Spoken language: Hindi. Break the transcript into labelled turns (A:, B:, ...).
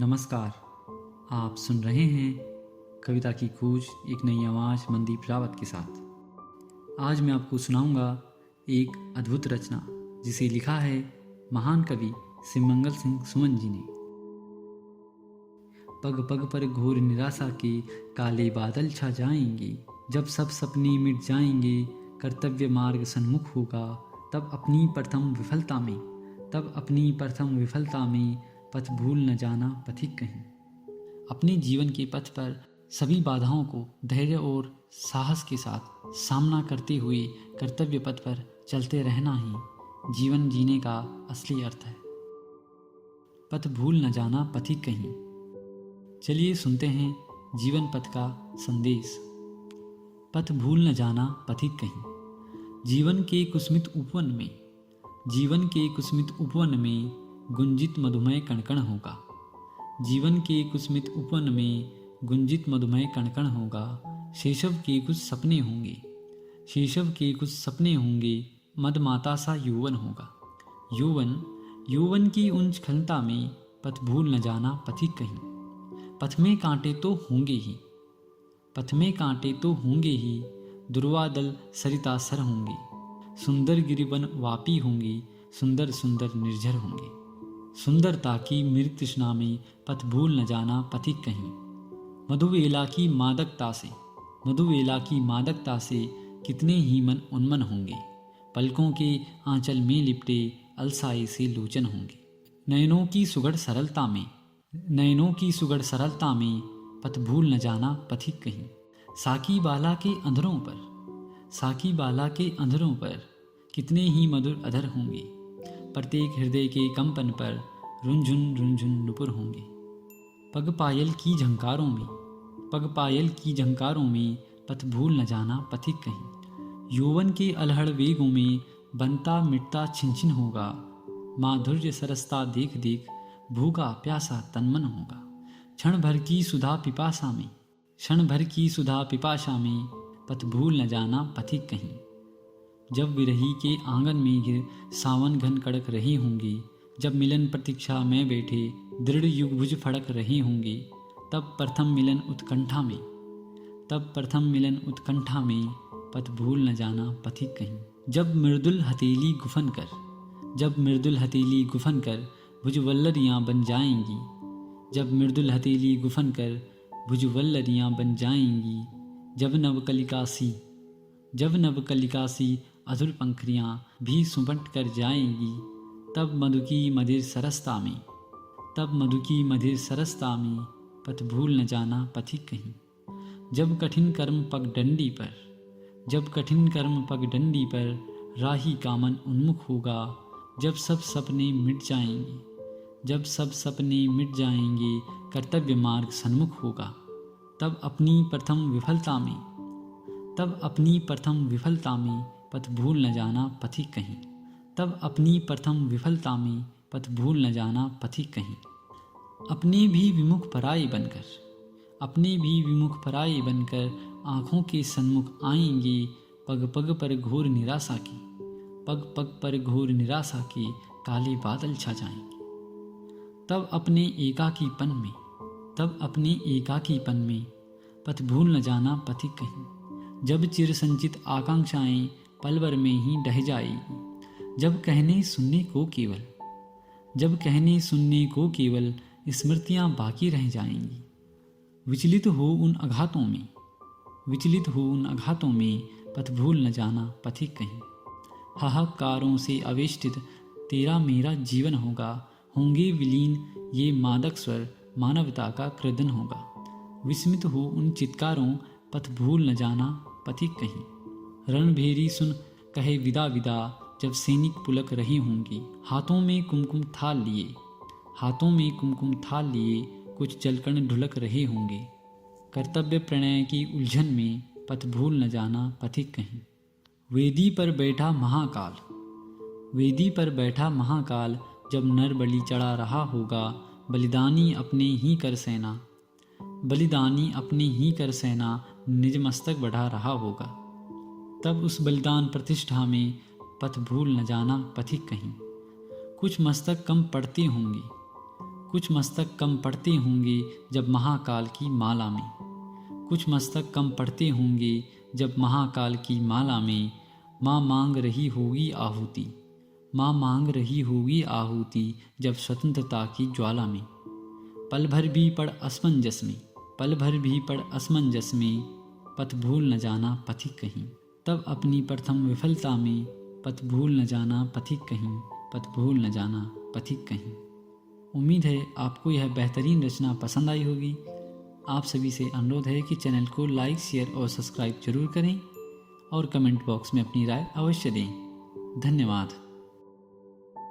A: नमस्कार। आप सुन रहे हैं कविता की खोज एक नई आवाज़ मनदीप रावत के साथ। आज मैं आपको सुनाऊंगा एक अद्भुत रचना जिसे लिखा है महान कवि सिमंगल सिंह सुमन जी ने। पग पग पर घोर निराशा के काले बादल छा जाएंगे, जब सब सपने मिट जाएंगे, कर्तव्य मार्ग सन्मुख होगा, तब अपनी प्रथम विफलता में पथ भूल न जाना पथिक कहीं। अपने जीवन के पथ पर सभी बाधाओं को धैर्य और साहस के साथ सामना करते हुए कर्तव्य पथ पर चलते रहना ही जीवन जीने का असली अर्थ है। पथ भूल न जाना पथिक कहीं। चलिए सुनते हैं जीवन पथ का संदेश। पथ भूल न जाना पथिक कहीं। जीवन के कुसुमित उपवन में गुंजित मधुमय कणकण होगा। जीवन के कुसुमित उपवन में गुंजित मधुमय कणकण होगा। शैशव के कुछ सपने होंगे, मदमाता सा यौवन होगा। यौवन की उन स्खलता में पथ भूल न जाना पथिक कहीं। पथ में कांटे तो होंगे ही, दुर्वादल सरिता सर होंगे। सुंदर गिरिवन वापी होंगी, सुंदर सुंदर निर्झर होंगे। सुंदरता की मृग तृष्णा में पथ भूल न जाना पथिक कहीं। मधुवेला की मादकता से कितने ही मन उन्मन होंगे। पलकों के आंचल में लिपटे अलसाए से लोचन होंगे। नयनों की सुगढ़ सरलता में पथ भूल न जाना पथिक कहीं। साकी बाला के अंधरों पर कितने ही मधुर अधर होंगे। प्रत्येक हृदय के कंपन पर रुंझुन नुपुर होंगे। पग पायल की झंकारों में पथ भूल न जाना पथिक कहीं। यौवन के अलहड़ वेगों में बनता मिटता छिन होगा। माधुर्य सरसता देख देख भूखा प्यासा तनमन होगा। क्षण भर की सुधा पिपासा में पथ भूल न जाना पथिक कहीं। जब विरही के आंगन में गिर सावन घन कड़क रहे होंगे, जब मिलन प्रतीक्षा में बैठे दृढ़ युगभुज फड़क रहे होंगे, तब प्रथम मिलन उत्कंठा में पथ भूल न जाना पथिक कहीं। जब मृदुल हथेली गुफन कर भुजवल्लरियाँ बन जाएंगी, जब नवकलिकासी अधुर पंखुड़ियाँ भी सुमट कर जाएंगी, तब मधु की मधिर सरसता में पथ भूल न जाना पथिक कहीं। जब कठिन कर्म पग डंडी पर राही का मन उन्मुख होगा, जब सब सपने मिट जाएंगे, कर्तव्य मार्ग सन्मुख होगा, तब अपनी प्रथम विफलता में पथ भूल न जाना पथिक कहीं। अपने भी विमुख पराये बनकर आँखों के सन्मुख आएंगे। पग पग पर घोर निराशा के काले बादल छा जाएंगे। तब अपने एकाकीपन में पथ भूल न जाना पथिक कहीं। जब चिर संचित आकांक्षाएं पल भर में ही ढह जाएगी, जब कहने सुनने को केवल स्मृतियां बाकी रह जाएंगी। विचलित हो उन आघातों में पथ भूल न जाना पथिक कहीं। हाहाकारों से अवेष्टित तेरा मेरा जीवन होगा, होंगे विलीन ये मादक स्वर, मानवता का क्रदन होगा। विस्मित हो उन चित्कारों पथ भूल न जाना पथिक कहीं। रणभेरी सुन कहे विदा विदा, जब सैनिक पुलक रहे होंगे। हाथों में कुमकुम थाल लिए कुछ जलकण ढुलक रहे होंगे। कर्तव्य प्रणय की उलझन में पथ भूल न जाना पथिक कहीं। वेदी पर महाकाल जब नर बलि चढ़ा रहा होगा, बलिदानी अपने ही कर सेना निज मस्तक बढ़ा रहा होगा, तब उस बलिदान प्रतिष्ठा में पथ भूल न जाना पथिक कहीं। कुछ मस्तक कम पड़ते होंगे, कुछ मस्तक कम पड़ते होंगे जब महाकाल की माला में, कुछ मस्तक कम पड़ते होंगे जब महाकाल की माला में माँ मांग रही होगी आहुति, माँ मांग रही होगी आहुति जब स्वतंत्रता की ज्वाला में। पल भर भी पड़ असमंजस में, पल भर भी पड़ असमंजस में, पथ भूल न जाना पथिक कहीं। तब अपनी प्रथम विफलता में पथ भूल न जाना पथिक कहीं, पथ भूल न जाना पथिक कहीं। उम्मीद है आपको यह बेहतरीन रचना पसंद आई होगी। आप सभी से अनुरोध है कि चैनल को लाइक, शेयर और सब्सक्राइब जरूर करें और कमेंट बॉक्स में अपनी राय अवश्य दें। धन्यवाद।